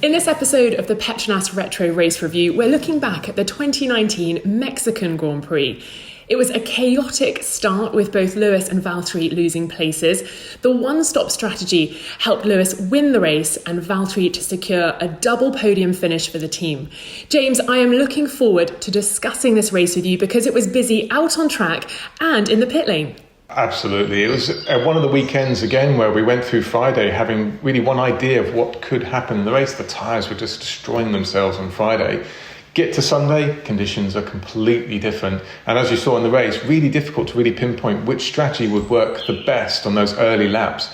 In this episode of the PETRONAS Retro Race Review, we're looking back at the 2019 Mexican Grand Prix. It was a chaotic start with both Lewis and Valtteri losing places. The one-stop strategy helped Lewis win the race and Valtteri to secure a double podium finish for the team. James, I am looking forward to discussing this race with you because it was busy out on track and in the pit lane. Absolutely. It was one of the weekends again where we went through Friday having really one idea of what could happen in the race. The tyres were just destroying themselves on Friday. Get to Sunday, conditions are completely different. And as you saw in the race, really difficult to really pinpoint which strategy would work the best on those early laps.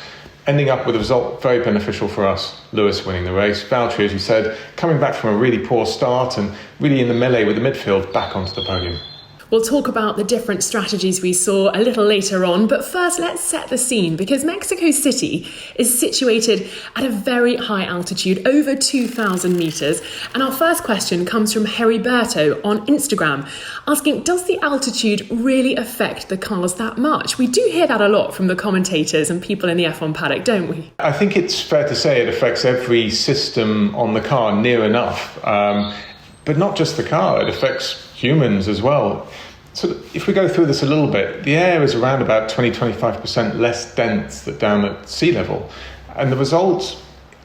Ending up with a result very beneficial for us. Lewis winning the race. Valtteri, as you said, coming back from a really poor start and really in the melee with the midfield, back onto the podium. We'll talk about the different strategies we saw a little later on, but first let's set the scene because Mexico City is situated at a very high altitude, over 2,000 metres. And our first question comes from Heriberto on Instagram, asking, does the altitude really affect the cars that much? We do hear that a lot from the commentators and people in the F1 paddock, don't we? I think it's fair to say it affects every system on the car near enough, but not just the car, it affects humans as well. So if we go through this a little bit, the air is around about 20-25% less dense than down at sea level. And the result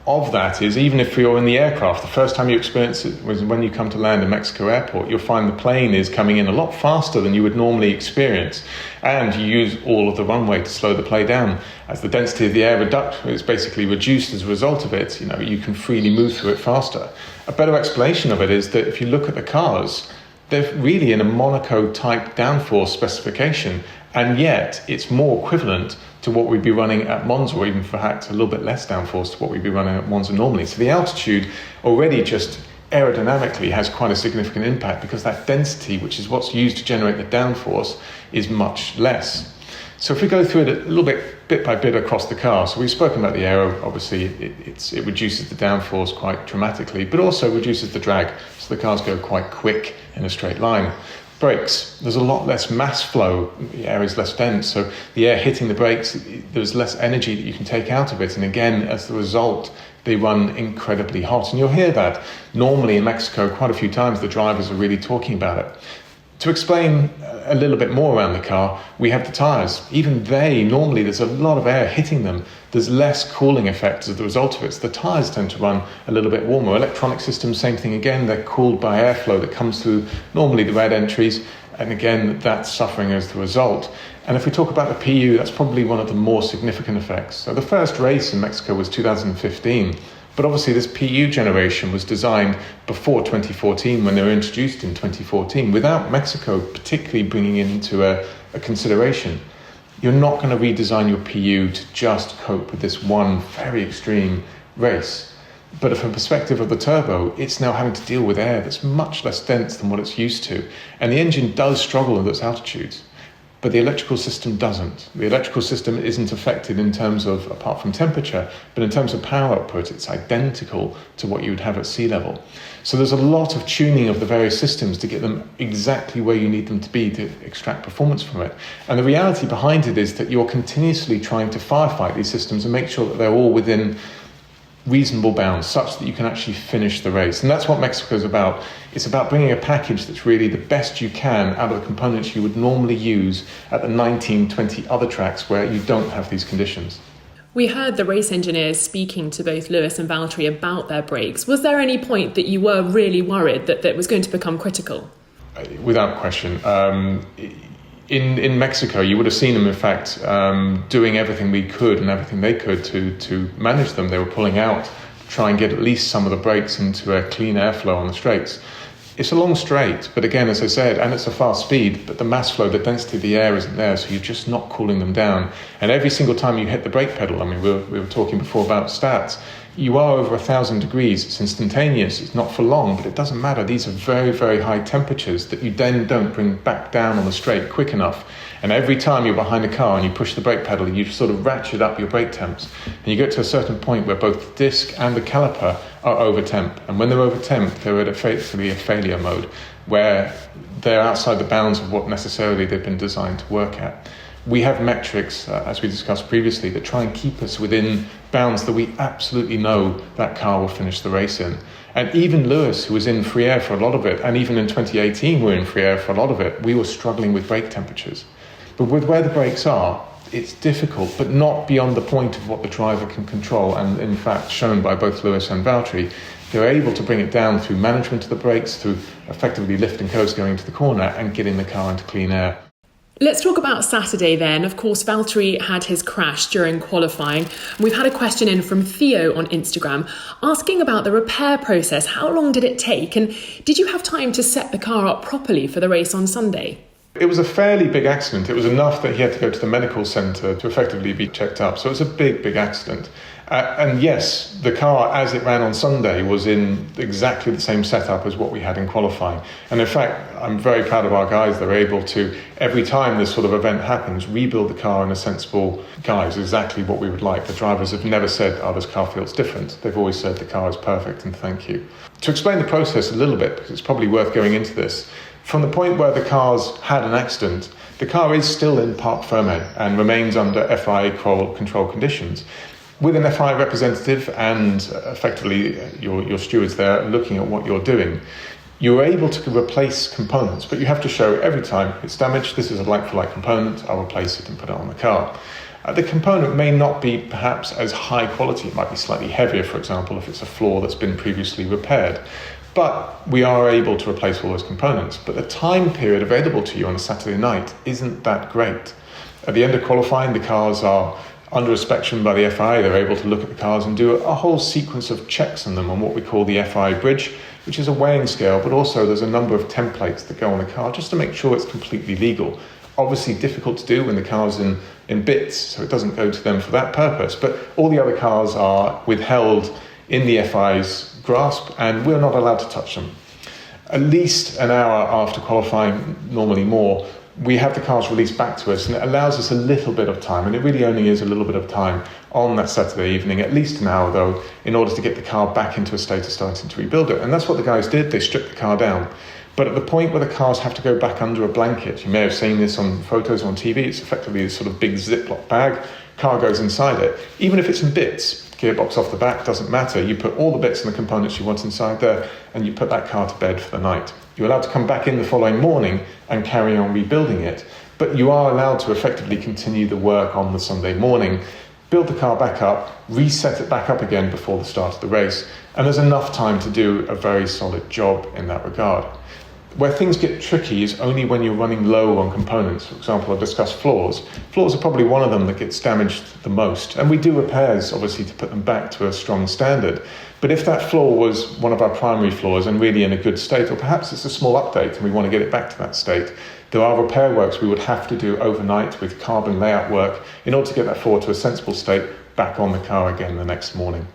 of that is, even if you're in the aircraft, the first time you experience it was when you come to land in Mexico airport, you'll find the plane is coming in a lot faster than you would normally experience. And you use all of the runway to slow the plane down. As the density of the air is basically reduced as a result of it, you can freely move through it faster. A better explanation of it is that if you look at the cars, they're really in a Monaco-type downforce specification, and yet it's more equivalent to what we'd be running at Monza, or even perhaps a little bit less downforce to what we'd be running at Monza normally. So the altitude already just aerodynamically has quite a significant impact because that density, which is what's used to generate the downforce, is much less. So if we go through it a little bit by bit across the car, so we've spoken about the aero, obviously it reduces the downforce quite dramatically, but also reduces the drag, so the cars go quite quick in a straight line. Brakes, there's a lot less mass flow, the air is less dense, so the air hitting the brakes, there's less energy that you can take out of it, and again, as the result, they run incredibly hot. And you'll hear that normally in Mexico quite a few times, the drivers are really talking about it. To explain a little bit more around the car, we have the tyres. Even normally there's a lot of air hitting them. There's less cooling effect as a result of it. So the tyres tend to run a little bit warmer. Electronic systems, same thing again. They're cooled by airflow that comes through normally the red entries. And again, that's suffering as the result. And if we talk about the PU, that's probably one of the more significant effects. So the first race in Mexico was 2015. But obviously this PU generation was designed before 2014 when they were introduced in 2014 without Mexico particularly bringing it into a consideration. You're not going to redesign your PU to just cope with this one very extreme race. But from the perspective of the turbo, it's now having to deal with air that's much less dense than what it's used to. And the engine does struggle at those altitudes. But the electrical system doesn't. The electrical system isn't affected in terms of, apart from temperature, but in terms of power output, it's identical to what you would have at sea level. So there's a lot of tuning of the various systems to get them exactly where you need them to be to extract performance from it. And the reality behind it is that you're continuously trying to firefight these systems and make sure that they're all within reasonable bounds such that you can actually finish the race. And that's what Mexico is about. It's about bringing a package that's really the best you can out of the components you would normally use at the 19, 20 other tracks where you don't have these conditions. We heard the race engineers speaking to both Lewis and Valtteri about their brakes. Was there any point that you were really worried that it was going to become critical? Without question. In Mexico, you would have seen them, in fact, doing everything we could and everything they could to manage them. They were pulling out to try and get at least some of the brakes into a clean airflow on the straights. It's a long straight, but again, as I said, and it's a fast speed, but the mass flow, the density of the air isn't there, so you're just not cooling them down. And every single time you hit the brake pedal, I mean, we were talking before about stats, you are over 1,000 degrees. It's instantaneous. It's not for long, but it doesn't matter. These are very, very high temperatures that you then don't bring back down on the straight quick enough. And every time you're behind a car and you push the brake pedal, you sort of ratchet up your brake temps. And you get to a certain point where both the disc and the caliper are over temp. And when they're over temp, they're at effectively a failure mode where they're outside the bounds of what necessarily they've been designed to work at. We have metrics, as we discussed previously, that try and keep us within bounds that we absolutely know that car will finish the race in. And even Lewis, who was in free air for a lot of it, and even in 2018 we were in free air for a lot of it, we were struggling with brake temperatures. But with where the brakes are, it's difficult, but not beyond the point of what the driver can control. And in fact, shown by both Lewis and Valtteri, they're able to bring it down through management of the brakes, through effectively lift and coast going into the corner and getting the car into clean air. Let's talk about Saturday then. Of course, Valtteri had his crash during qualifying. We've had a question in from Theo on Instagram asking about the repair process. How long did it take? And did you have time to set the car up properly for the race on Sunday? It was a fairly big accident. It was enough that he had to go to the medical centre to effectively be checked up. So it was a big accident. And yes, the car, as it ran on Sunday, was in exactly the same setup as what we had in qualifying. And in fact, I'm very proud of our guys. They're able to, every time this sort of event happens, rebuild the car in a sensible guise, exactly what we would like. The drivers have never said, oh, this car feels different. They've always said the car is perfect and thank you. To explain the process a little bit, because it's probably worth going into this, from the point where the car's had an accident, the car is still in parc fermé and remains under FIA control conditions. With an FIA representative and effectively your stewards there looking at what you're doing, you're able to replace components, but you have to show every time it's damaged, this is a like-for-like component, I'll replace it and put it on the car. The component may not be perhaps as high quality, it might be slightly heavier, for example, if it's a flaw that's been previously repaired. But we are able to replace all those components. But the time period available to you on a Saturday night isn't that great. At the end of qualifying, the cars are under inspection by the FIA. They're able to look at the cars and do a whole sequence of checks on them on what we call the FIA bridge, which is a weighing scale, but also there's a number of templates that go on the car just to make sure it's completely legal. Obviously difficult to do when the car's in bits, so it doesn't go to them for that purpose. But all the other cars are withheld in the FIA's grasp, and we're not allowed to touch them. At least an hour after qualifying, normally more, we have the cars released back to us, and it allows us a little bit of time, and it really only is a little bit of time on that Saturday evening, at least an hour though, in order to get the car back into a state of starting to rebuild it. And that's what the guys did. They stripped the car down. But at the point where the cars have to go back under a blanket, you may have seen this on photos on TV, it's effectively a sort of big Ziploc bag, car goes inside it. Even if it's in bits, gearbox off the back, doesn't matter. You put all the bits and the components you want inside there, and you put that car to bed for the night. You're allowed to come back in the following morning and carry on rebuilding it, but you are allowed to effectively continue the work on the Sunday morning, build the car back up, reset it back up again before the start of the race, and there's enough time to do a very solid job in that regard. Where things get tricky is only when you're running low on components. For example, I've discussed floors. Floors are probably one of them that gets damaged the most. And we do repairs, obviously, to put them back to a strong standard. But if that floor was one of our primary floors and really in a good state, or perhaps it's a small update and we want to get it back to that state, there are repair works we would have to do overnight with carbon layout work in order to get that floor to a sensible state back on the car again the next morning.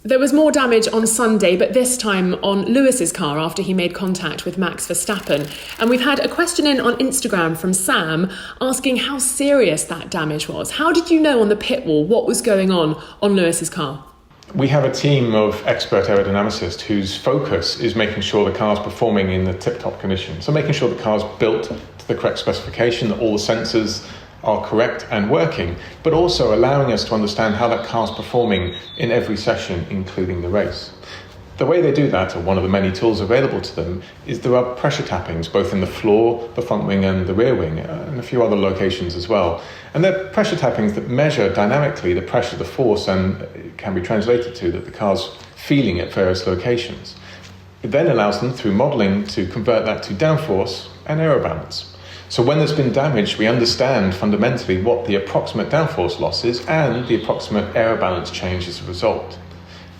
There was more damage on Sunday, but this time on Lewis's car after he made contact with Max Verstappen. And we've had a question in on Instagram from Sam asking how serious that damage was. How did you know on the pit wall what was going on Lewis's car? We have a team of expert aerodynamicists whose focus is making sure the car's performing in the tip-top condition. So making sure the car's built to the correct specification, that all the sensors are correct and working, but also allowing us to understand how that car's performing in every session, including the race. The way they do that, or one of the many tools available to them, is there are pressure tappings both in the floor, the front wing and the rear wing, and a few other locations as well. And they're pressure tappings that measure dynamically the pressure, the force, and it can be translated to that the car's feeling at various locations. It then allows them, through modelling, to convert that to downforce and aerobalance. So when there's been damage, we understand fundamentally what the approximate downforce loss is and the approximate aerobalance change as a result.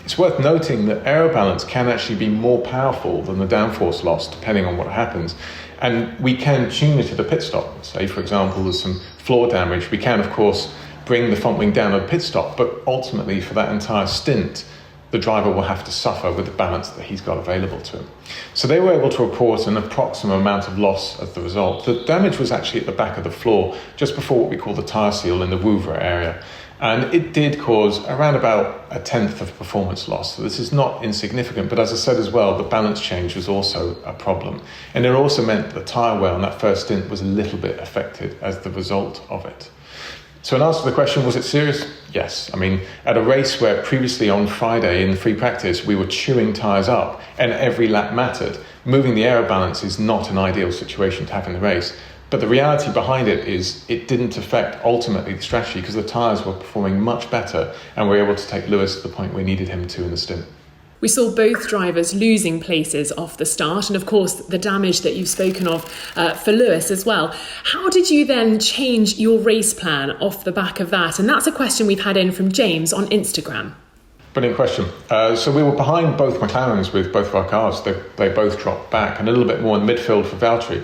It's worth noting that aerobalance can actually be more powerful than the downforce loss depending on what happens. And we can tune it at a pit stop. Say, for example, there's some floor damage. We can, of course, bring the front wing down at a pit stop, but ultimately for that entire stint, the driver will have to suffer with the balance that he's got available to him. So they were able to report an approximate amount of loss as the result. The damage was actually at the back of the floor, just before what we call the tyre seal in the Wouvre area. And it did cause around about a tenth of performance loss. So this is not insignificant, but as I said as well, the balance change was also a problem. And it also meant the tyre wear on that first stint was a little bit affected as the result of it. So in answer to the question, was it serious? Yes. I mean, at a race where previously on Friday in free practice, we were chewing tyres up and every lap mattered, moving the aero balance is not an ideal situation to have in the race. But the reality behind it is it didn't affect ultimately the strategy because the tyres were performing much better and we were able to take Lewis to the point we needed him to in the stint. We saw both drivers losing places off the start, and of course the damage that you've spoken of for Lewis as well. How did you then change your race plan off the back of that? And that's a question we've had in from James on Instagram. Brilliant question. So we were behind both McLarens with both of our cars. They both dropped back and a little bit more in the midfield for Valtteri.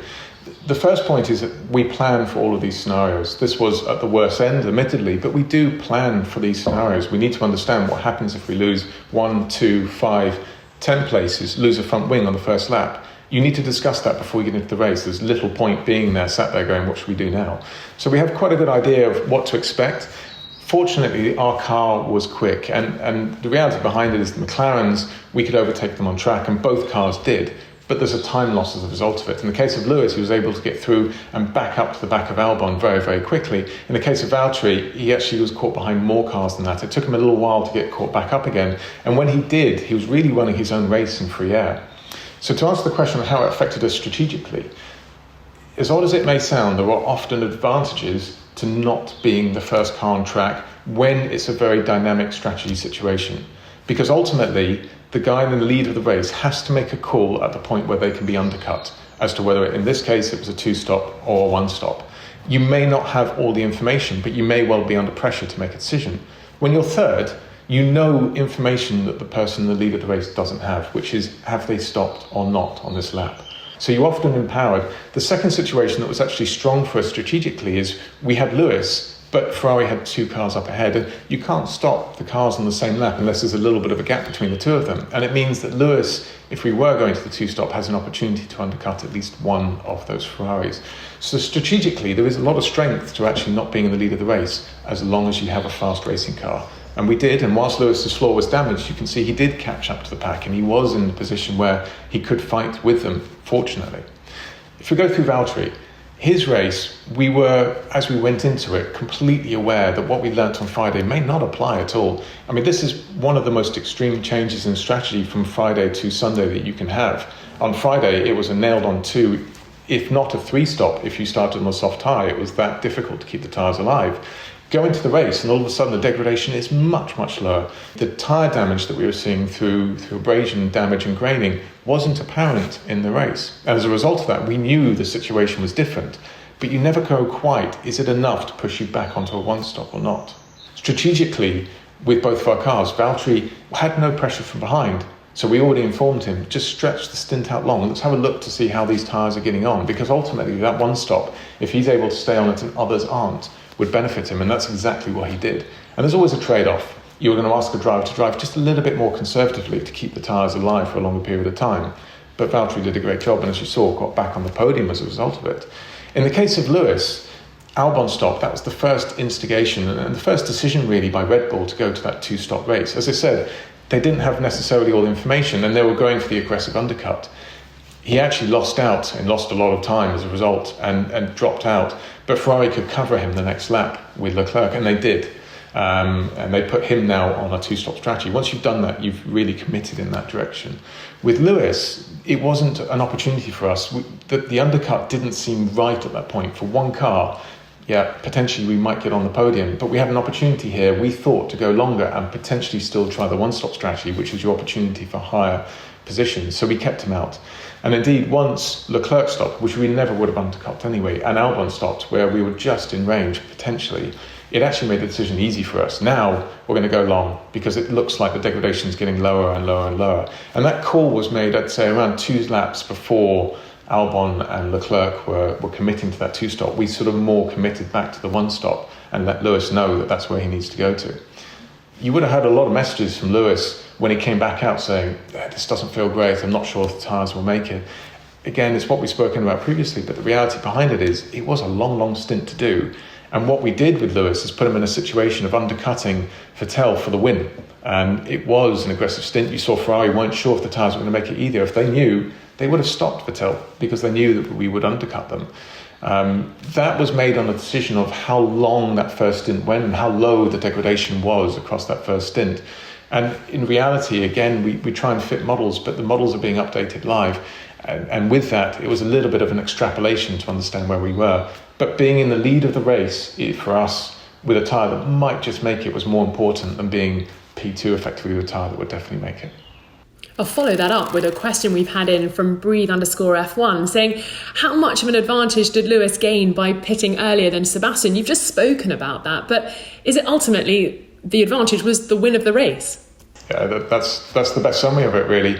The first point is that we plan for all of these scenarios. This was at the worst end, admittedly, but we do plan for these scenarios. We need to understand what happens if we lose 1, 2, 5, 10 places, lose a front wing on the first lap. You need to discuss that before you get into the race. There's little point being there, sat there going, what should we do now? So we have quite a good idea of what to expect. Fortunately, our car was quick, and the reality behind it is the McLarens, we could overtake them on track, and both cars did. But there's a time loss as a result of it. In the case of Lewis, he was able to get through and back up to the back of Albon very, very quickly. In the case of Valtteri, he actually was caught behind more cars than that. It took him a little while to get caught back up again. And when he did, he was really running his own race in free air. So to answer the question of how it affected us strategically, as odd as it may sound, there are often advantages to not being the first car on track when it's a very dynamic strategy situation. Because ultimately, the guy in the lead of the race has to make a call at the point where they can be undercut as to whether, in this case, it was a 2-stop or a 1-stop. You may not have all the information, but you may well be under pressure to make a decision. When you're third, you know information that the person in the lead of the race doesn't have, which is, have they stopped or not on this lap? So you're often empowered. The second situation that was actually strong for us strategically is we had Lewis, but Ferrari had 2 cars up ahead, and you can't stop the cars on the same lap unless there's a little bit of a gap between the two of them. And it means that Lewis, if we were going to the 2-stop, has an opportunity to undercut at least one of those Ferraris. So strategically, there is a lot of strength to actually not being in the lead of the race as long as you have a fast racing car. And we did, and whilst Lewis's floor was damaged, you can see he did catch up to the pack, and he was in a position where he could fight with them, fortunately. If we go through Valtteri, his race, we were, as we went into it, completely aware that what we learnt on Friday may not apply at all. I mean, this is one of the most extreme changes in strategy from Friday to Sunday that you can have. On Friday, it was a nailed-on 2, if not a 3-stop, if you started on a soft tyre. It was that difficult to keep the tyres alive. Go into the race, and all of a sudden the degradation is much, much lower. The tyre damage that we were seeing through abrasion, damage and graining wasn't apparent in the race. And as a result of that, we knew the situation was different. But you never go quite, is it enough to push you back onto a 1-stop or not? Strategically, with both of our cars, Valtteri had no pressure from behind. So we already informed him, just stretch the stint out long. Let's have a look to see how these tyres are getting on. Because ultimately, that 1-stop, if he's able to stay on it and others aren't, would benefit him, and that's exactly what he did. And there's always a trade-off. You're going to ask a driver to drive just a little bit more conservatively to keep the tyres alive for a longer period of time. But Valtteri did a great job, and as you saw, got back on the podium as a result of it. In the case of Lewis, Albon stop, that was the first instigation and the first decision really by Red Bull to go to that 2-stop race. As I said, they didn't have necessarily all the information, and they were going for the aggressive undercut. He actually lost out and lost a lot of time as a result and dropped out. But Ferrari could cover him the next lap with Leclerc, and they did. And they put him now on a 2-stop strategy. Once you've done that, you've really committed in that direction. With Lewis, it wasn't an opportunity for us. The undercut didn't seem right at that point. For one car, yeah, potentially we might get on the podium, but we had an opportunity here, we thought, to go longer and potentially still try the 1-stop strategy, which was your opportunity for higher positions. So we kept him out. And indeed, once Leclerc stopped, which we never would have undercut anyway, and Albon stopped, where we were just in range, potentially, it actually made the decision easy for us. Now we're going to go long, because it looks like the degradation is getting lower and lower and lower. And that call was made, I'd say, around 2 laps before Albon and Leclerc were committing to that 2-stop. We sort of more committed back to the 1-stop and let Lewis know that that's where he needs to go to. You would have had a lot of messages from Lewis when he came back out saying, this doesn't feel great, I'm not sure if the tyres will make it. Again, it's what we've spoken about previously, but the reality behind it is it was a long, long stint to do. And what we did with Lewis is put him in a situation of undercutting Vettel for the win. And it was an aggressive stint. You saw Ferrari weren't sure if the tyres were going to make it either. If they knew, they would have stopped Vettel because they knew that we would undercut them. That was made on a decision of how long that first stint went and how low the degradation was across that first stint. And in reality, again, we try and fit models, but the models are being updated live. And with that, it was a little bit of an extrapolation to understand where we were. But being in the lead of the race, for us, with a tyre that might just make it, was more important than being P2 effectively with a tyre that would definitely make it. I'll follow that up with a question we've had in from Breathe_F1 saying, how much of an advantage did Lewis gain by pitting earlier than Sebastian? You've just spoken about that, but is it ultimately the advantage was the win of the race? Yeah, that's the best summary of it, really.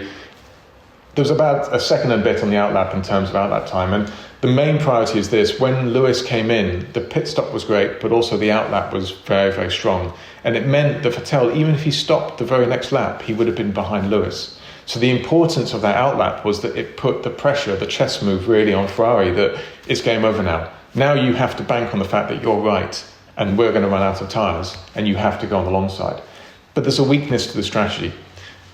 There was about a second and a bit on the outlap in terms of outlap time, and the main priority is this: when Lewis came in, the pit stop was great, but also the outlap was very, very strong, and it meant that Vettel, even if he stopped the very next lap, he would have been behind Lewis. So the importance of that outlap was that it put the pressure, the chess move really on Ferrari, that it's game over now. Now you have to bank on the fact that you're right and we're going to run out of tyres and you have to go on the long side. But there's a weakness to the strategy.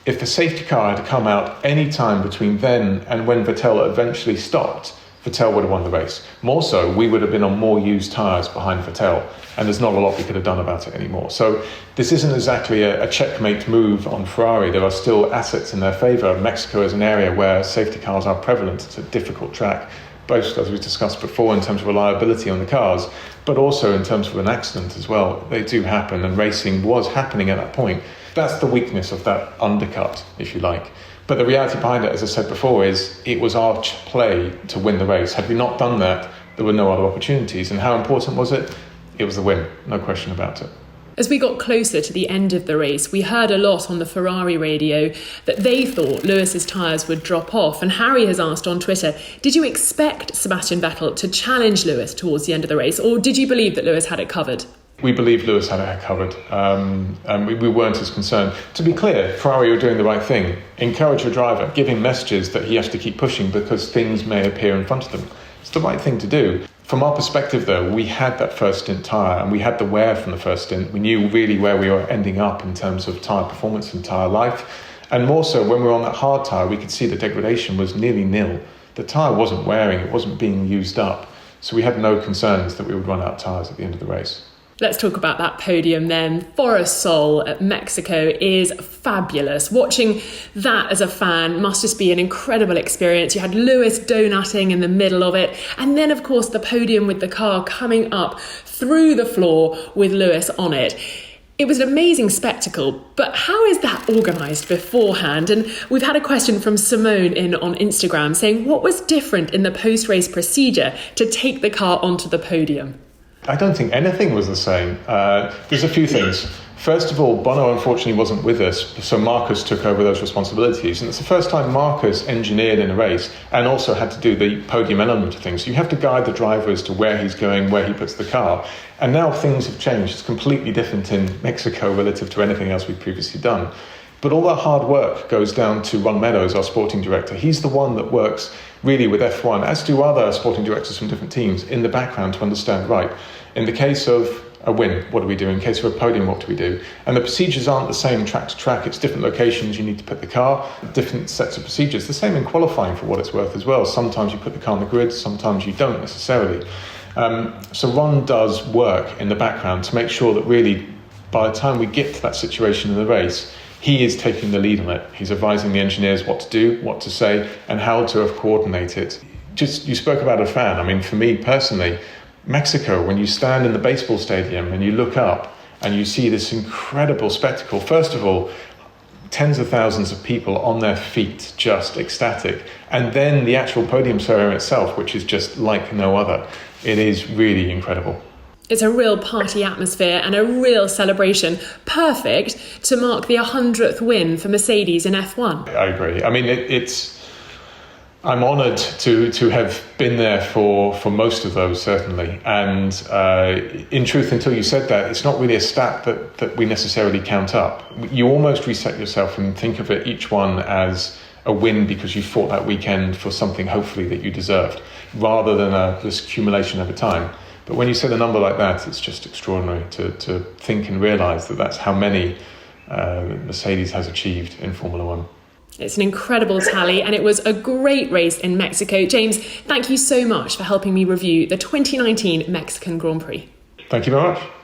If the safety car had come out any time between then and when Vettel eventually stopped, Vettel would have won the race. More so, we would have been on more used tyres behind Vettel, and there's not a lot we could have done about it anymore. So this isn't exactly a checkmate move on Ferrari. There are still assets in their favour. Mexico is an area where safety cars are prevalent. It's a difficult track, both, as we discussed before, in terms of reliability on the cars, but also in terms of an accident as well. They do happen, and racing was happening at that point. That's the weakness of that undercut, if you like. But the reality behind it, as I said before, is it was our play to win the race. Had we not done that, there were no other opportunities. And how important was it? It was the win, no question about it. As we got closer to the end of the race, we heard a lot on the Ferrari radio that they thought Lewis's tyres would drop off. And Harry has asked on Twitter, did you expect Sebastian Vettel to challenge Lewis towards the end of the race, or did you believe that Lewis had it covered? We believed Lewis had it covered, and we weren't as concerned. To be clear, Ferrari were doing the right thing. Encourage your driver, give him messages that he has to keep pushing because things may appear in front of them. It's the right thing to do. From our perspective, though, we had that first stint tyre and we had the wear from the first stint. We knew really where we were ending up in terms of tyre performance and tyre life. And more so, when we were on that hard tyre, we could see the degradation was nearly nil. The tyre wasn't wearing, it wasn't being used up. So we had no concerns that we would run out of tyres at the end of the race. Let's talk about that podium then. Forest Sol at Mexico is fabulous. Watching that as a fan must just be an incredible experience. You had Lewis donutting in the middle of it. And then, of course, the podium with the car coming up through the floor with Lewis on it. It was an amazing spectacle, but how is that organised beforehand? And we've had a question from Simone on Instagram saying, what was different in the post-race procedure to take the car onto the podium? I don't think anything was the same. There's a few things. First of all, Bono unfortunately wasn't with us, so Marcus took over those responsibilities. And it's the first time Marcus engineered in a race and also had to do the podium element of things. So you have to guide the driver as to where he's going, where he puts the car. And now things have changed. It's completely different in Mexico relative to anything else we've previously done. But all that hard work goes down to Ron Meadows, our sporting director. He's the one that works really with F1, as do other sporting directors from different teams, in the background to understand, right, in the case of a win, what do we do? In case of a podium, what do we do? And the procedures aren't the same track to track. It's different locations you need to put the car, different sets of procedures. The same in qualifying for what it's worth as well. Sometimes you put the car on the grid, sometimes you don't necessarily. So Ron does work in the background to make sure that really by the time we get to that situation in the race, he is taking the lead on it. He's advising the engineers what to do, what to say, and how to coordinate it. Just, you spoke about a fan. I mean, for me personally, Mexico, when you stand in the baseball stadium and you look up and you see this incredible spectacle, first of all, tens of thousands of people on their feet, just ecstatic. And then the actual podium ceremony itself, which is just like no other. It is really incredible. It's a real party atmosphere and a real celebration. Perfect to mark the 100th win for Mercedes in F1. I agree. I mean, I'm honoured to have been there for most of those, certainly. And in truth, until you said that, it's not really a stat that we necessarily count up. You almost reset yourself and think of it, each one, as a win because you fought that weekend for something, hopefully, that you deserved, rather than this accumulation over time. But when you said a number like that, it's just extraordinary to think and realise that that's how many Mercedes has achieved in Formula One. It's an incredible tally, and it was a great race in Mexico. James, thank you so much for helping me review the 2019 Mexican Grand Prix. Thank you very much.